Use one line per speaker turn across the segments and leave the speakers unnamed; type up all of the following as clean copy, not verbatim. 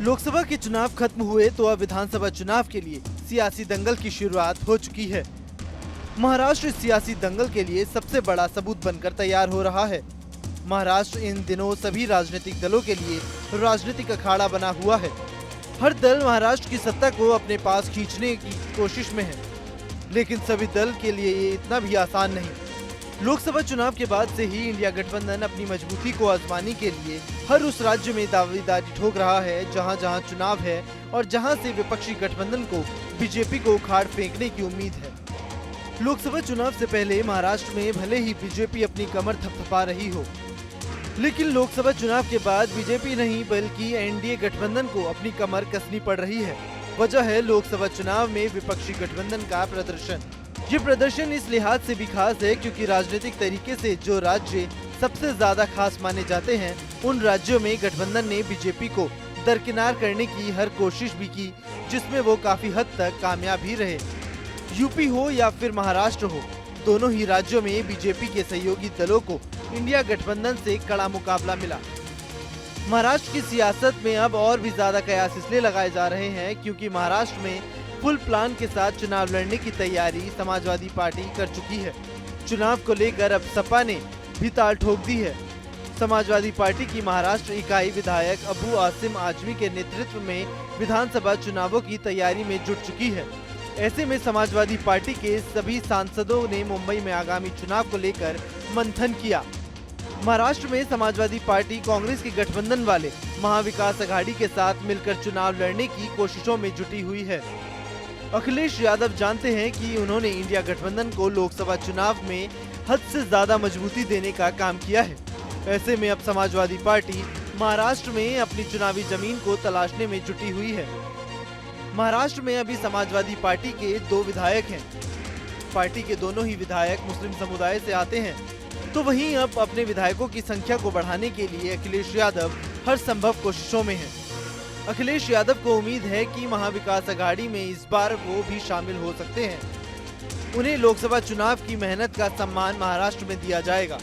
लोकसभा के चुनाव खत्म हुए तो अब विधानसभा चुनाव के लिए सियासी दंगल की शुरुआत हो चुकी है। महाराष्ट्र सियासी दंगल के लिए सबसे बड़ा सबूत बनकर तैयार हो रहा है। महाराष्ट्र इन दिनों सभी राजनीतिक दलों के लिए राजनीतिक अखाड़ा बना हुआ है। हर दल महाराष्ट्र की सत्ता को अपने पास खींचने की कोशिश में है, लेकिन सभी दल के लिए ये इतना भी आसान नहीं। लोकसभा चुनाव के बाद से ही इंडिया गठबंधन अपनी मजबूती को आजमाने के लिए हर उस राज्य में दावेदारी ठोक रहा है जहां जहां चुनाव है और जहां से विपक्षी गठबंधन को बीजेपी को उखाड़ फेंकने की उम्मीद है। लोकसभा चुनाव से पहले महाराष्ट्र में भले ही बीजेपी अपनी कमर थपथपा रही हो, लेकिन लोकसभा चुनाव के बाद बीजेपी नहीं बल्कि एनडीए गठबंधन को अपनी कमर कसनी पड़ रही है। वजह है लोकसभा चुनाव में विपक्षी गठबंधन का प्रदर्शन। ये प्रदर्शन इस लिहाज से भी खास है क्योंकि राजनीतिक तरीके से जो राज्य सबसे ज्यादा खास माने जाते हैं, उन राज्यों में गठबंधन ने बीजेपी को दरकिनार करने की हर कोशिश भी की, जिसमें वो काफी हद तक कामयाब भी रहे। यूपी हो या फिर महाराष्ट्र हो, दोनों ही राज्यों में बीजेपी के सहयोगी दलों को इंडिया गठबंधन से कड़ा मुकाबला मिला। महाराष्ट्र की सियासत में अब और भी ज्यादा कयास इसलिए लगाए जा रहे हैं क्योंकि महाराष्ट्र में फुल प्लान के साथ चुनाव लड़ने की तैयारी समाजवादी पार्टी कर चुकी है। चुनाव को लेकर अब सपा ने भी ताल ठोक दी है। समाजवादी पार्टी की महाराष्ट्र इकाई विधायक अबू आसिम आजमी के नेतृत्व में विधानसभा चुनावों की तैयारी में जुट चुकी है। ऐसे में समाजवादी पार्टी के सभी सांसदों ने मुंबई में आगामी चुनाव को लेकर मंथन किया। महाराष्ट्र में समाजवादी पार्टी कांग्रेस के गठबंधन वाले महाविकास आघाड़ी के साथ मिलकर चुनाव लड़ने की कोशिशों में जुटी हुई है। अखिलेश यादव जानते हैं कि उन्होंने इंडिया गठबंधन को लोकसभा चुनाव में हद से ज्यादा मजबूती देने का काम किया है। ऐसे में अब समाजवादी पार्टी महाराष्ट्र में अपनी चुनावी जमीन को तलाशने में जुटी हुई है। महाराष्ट्र में अभी समाजवादी पार्टी के 2 विधायक हैं। पार्टी के दोनों ही विधायक मुस्लिम समुदाय से आते हैं, तो वहीं अब अपने विधायकों की संख्या को बढ़ाने के लिए अखिलेश यादव हर संभव कोशिशों में हैं। अखिलेश यादव को उम्मीद है कि महाविकास आघाड़ी में इस बार वो भी शामिल हो सकते हैं। उन्हें लोकसभा चुनाव की मेहनत का सम्मान महाराष्ट्र में दिया जाएगा।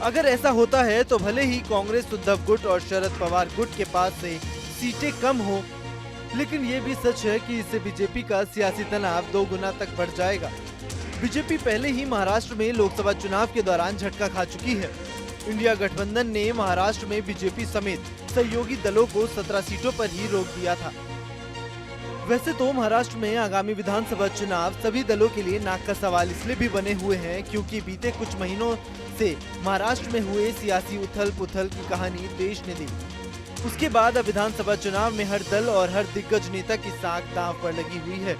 अगर ऐसा होता है तो भले ही कांग्रेस उद्धव गुट और शरद पवार गुट के पास से सीटें कम हो, लेकिन ये भी सच है कि इससे बीजेपी का सियासी तनाव 2 गुना तक बढ़ जाएगा। बीजेपी पहले ही महाराष्ट्र में लोकसभा चुनाव के दौरान झटका खा चुकी है। इंडिया गठबंधन ने महाराष्ट्र में बीजेपी समेत सहयोगी दलों को 17 सीटों पर ही रोक दिया था। वैसे तो महाराष्ट्र में आगामी विधानसभा चुनाव सभी दलों के लिए नाक का सवाल इसलिए भी बने हुए हैं क्योंकि बीते कुछ महीनों से महाराष्ट्र में हुए सियासी उथल पुथल की कहानी देश ने दी। उसके बाद अब विधानसभा चुनाव में हर दल और हर दिग्गज नेता की साख दांव पर लगी हुई है।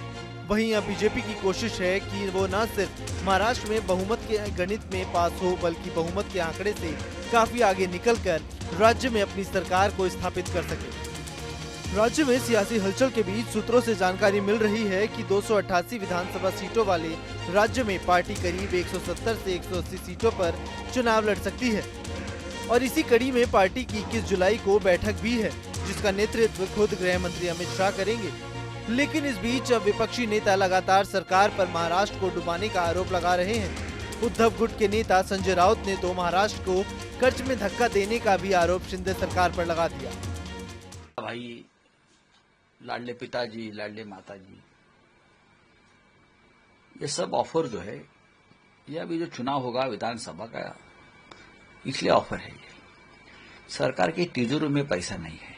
वहीं अब बीजेपी की कोशिश है कि वो न सिर्फ महाराष्ट्र में बहुमत के गणित में पास हो, बल्कि बहुमत के आंकड़े से काफी आगे निकलकर राज्य में अपनी सरकार को स्थापित कर सके। राज्य में सियासी हलचल के बीच सूत्रों से जानकारी मिल रही है कि 288 विधानसभा सीटों वाले राज्य में पार्टी करीब 170 से 180 सीटों पर चुनाव लड़ सकती है और इसी कड़ी में पार्टी की 21 जुलाई को बैठक भी है, जिसका नेतृत्व खुद गृह मंत्री अमित शाह करेंगे। लेकिन इस बीच अब विपक्षी नेता लगातार सरकार पर महाराष्ट्र को डुबाने का आरोप लगा रहे हैं। उद्धव गुट के नेता संजय राउत ने तो महाराष्ट्र को कर्ज में धक्का देने का भी आरोप शिंदे सरकार पर लगा दिया।
भाई लाडले पिताजी, लाडले माताजी, ये सब ऑफर जो है, ये अभी जो चुनाव होगा विधानसभा का, इसलिए ऑफर है। ये सरकार की तिजोरी में पैसा नहीं है।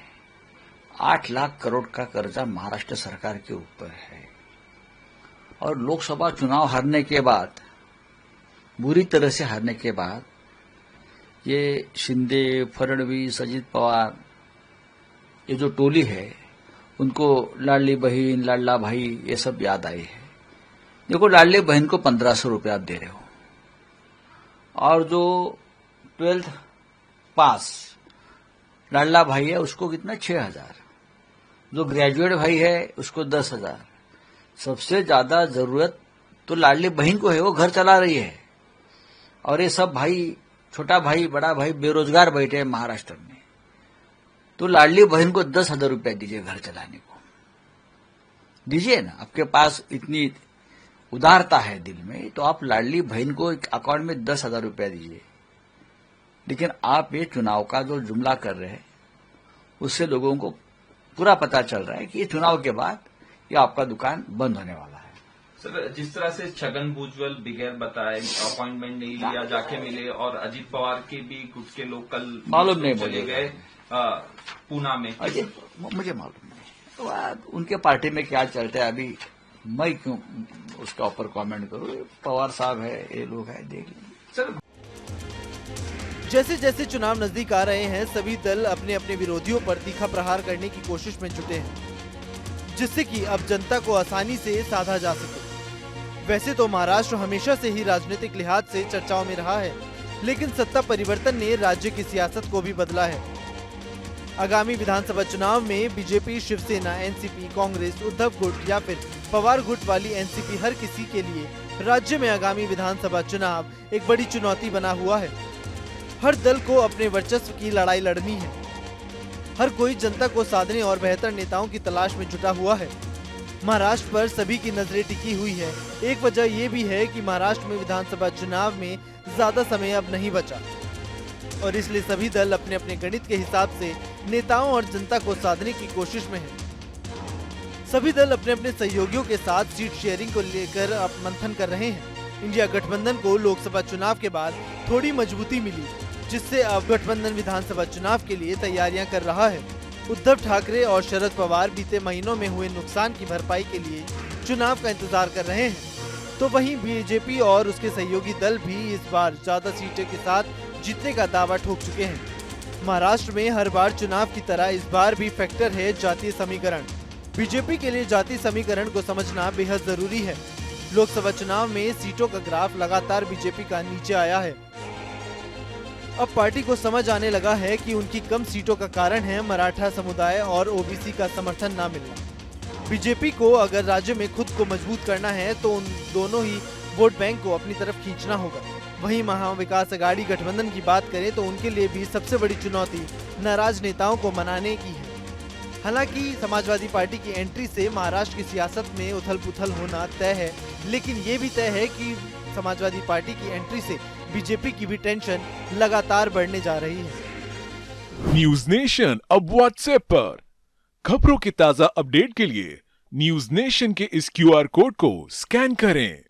8 लाख करोड़ का कर्जा महाराष्ट्र सरकार के ऊपर है और लोकसभा चुनाव हारने के बाद, बुरी तरह से हारने के बाद, ये शिंदे, फडणवीस, अजित पवार, ये जो टोली है, उनको लाडली बहन, लाडला भाई, ये सब याद आए हैं। देखो, लाडली बहन को 1500 रुपये आप दे रहे हो और जो 12th पास लाडला भाई है उसको कितना 6000, जो ग्रेजुएट भाई है उसको 10,000। सबसे ज्यादा जरूरत तो लाडली बहन को है, वो घर चला रही है और ये सब भाई, छोटा भाई, बड़ा भाई बेरोजगार बैठे हैं महाराष्ट्र में। तो लाडली बहन को 10,000 रुपया दीजिए घर चलाने को, दीजिए ना। आपके पास इतनी उदारता है दिल में, तो आप लाडली बहन को अकाउंट में 10,000 रुपया दीजिए। लेकिन आप ये चुनाव का जो जुमला कर रहे हैं, उससे लोगों को पूरा पता चल रहा है कि ये चुनाव के बाद ये आपका दुकान बंद होने वाला है।
सर, जिस तरह से छगन भुजबल बगैर बताए अपॉइंटमेंट नहीं लिया जाके मिले और अजीत पवार के भी कुछ के लोग कल
मालूम नहीं
चले गए पूना में।
मुझे मालूम नहीं, तो उनके पार्टी में क्या चलता है अभी मैं क्यों उसका ऊपर कमेंट करूं। पवार साहब है, ये लोग है, देख लेंगे।
सर,
जैसे जैसे चुनाव नजदीक आ रहे हैं, सभी दल अपने अपने विरोधियों पर तीखा प्रहार करने की कोशिश में जुटे हैं, जिससे कि अब जनता को आसानी से साधा जा सके। वैसे तो महाराष्ट्र हमेशा से ही राजनीतिक लिहाज से चर्चाओं में रहा है, लेकिन सत्ता परिवर्तन ने राज्य की सियासत को भी बदला है। आगामी विधानसभा चुनाव में बीजेपी, शिवसेना, एनसीपी, कांग्रेस, उद्धव गुट या फिर पवार गुट वाली एनसीपी, हर किसी के लिए राज्य में आगामी विधानसभा चुनाव एक बड़ी चुनौती बना हुआ है। हर दल को अपने वर्चस्व की लड़ाई लड़नी है। हर कोई जनता को साधने और बेहतर नेताओं की तलाश में जुटा हुआ है। महाराष्ट्र पर सभी की नजरें टिकी हुई है। एक वजह ये भी है कि महाराष्ट्र में विधानसभा चुनाव में ज्यादा समय अब नहीं बचा और इसलिए सभी दल अपने अपने गणित के हिसाब से नेताओं और जनता को साधने की कोशिश में है। सभी दल अपने अपने सहयोगियों के साथ सीट शेयरिंग को लेकर अब मंथन कर रहे हैं। इंडिया गठबंधन को लोकसभा चुनाव के बाद थोड़ी मजबूती मिली, जिससे अब गठबंधन विधानसभा चुनाव के लिए तैयारियां कर रहा है। उद्धव ठाकरे और शरद पवार बीते महीनों में हुए नुकसान की भरपाई के लिए चुनाव का इंतजार कर रहे हैं, तो वहीं बीजेपी और उसके सहयोगी दल भी इस बार ज्यादा सीटें के साथ जीतने का दावा ठोक चुके हैं। महाराष्ट्र में हर बार चुनाव की तरह इस बार भी फैक्टर है जातीय समीकरण। बीजेपी के लिए जातीय समीकरण को समझना बेहद जरूरी है। लोकसभा चुनाव में सीटों का ग्राफ लगातार बीजेपी का नीचे आया है। अब पार्टी को समझ आने लगा है कि उनकी कम सीटों का कारण है मराठा समुदाय और ओबीसी का समर्थन न मिलना। बीजेपी को अगर राज्य में खुद को मजबूत करना है तो उन दोनों ही वोट बैंक को अपनी तरफ खींचना होगा। वहीं महाविकास अघाड़ी गठबंधन की बात करें तो उनके लिए भी सबसे बड़ी चुनौती नाराज नेताओं को मनाने की है। हालांकि समाजवादी पार्टी की एंट्री से महाराष्ट्र की सियासत में उथल पुथल होना तय है, लेकिन ये भी तय है कि समाजवादी पार्टी की एंट्री से बीजेपी की भी टेंशन लगातार बढ़ने जा रही है।
न्यूज नेशन अब व्हाट्सएप पर खबरों के ताजा अपडेट के लिए न्यूज नेशन के इस QR कोड को स्कैन करें।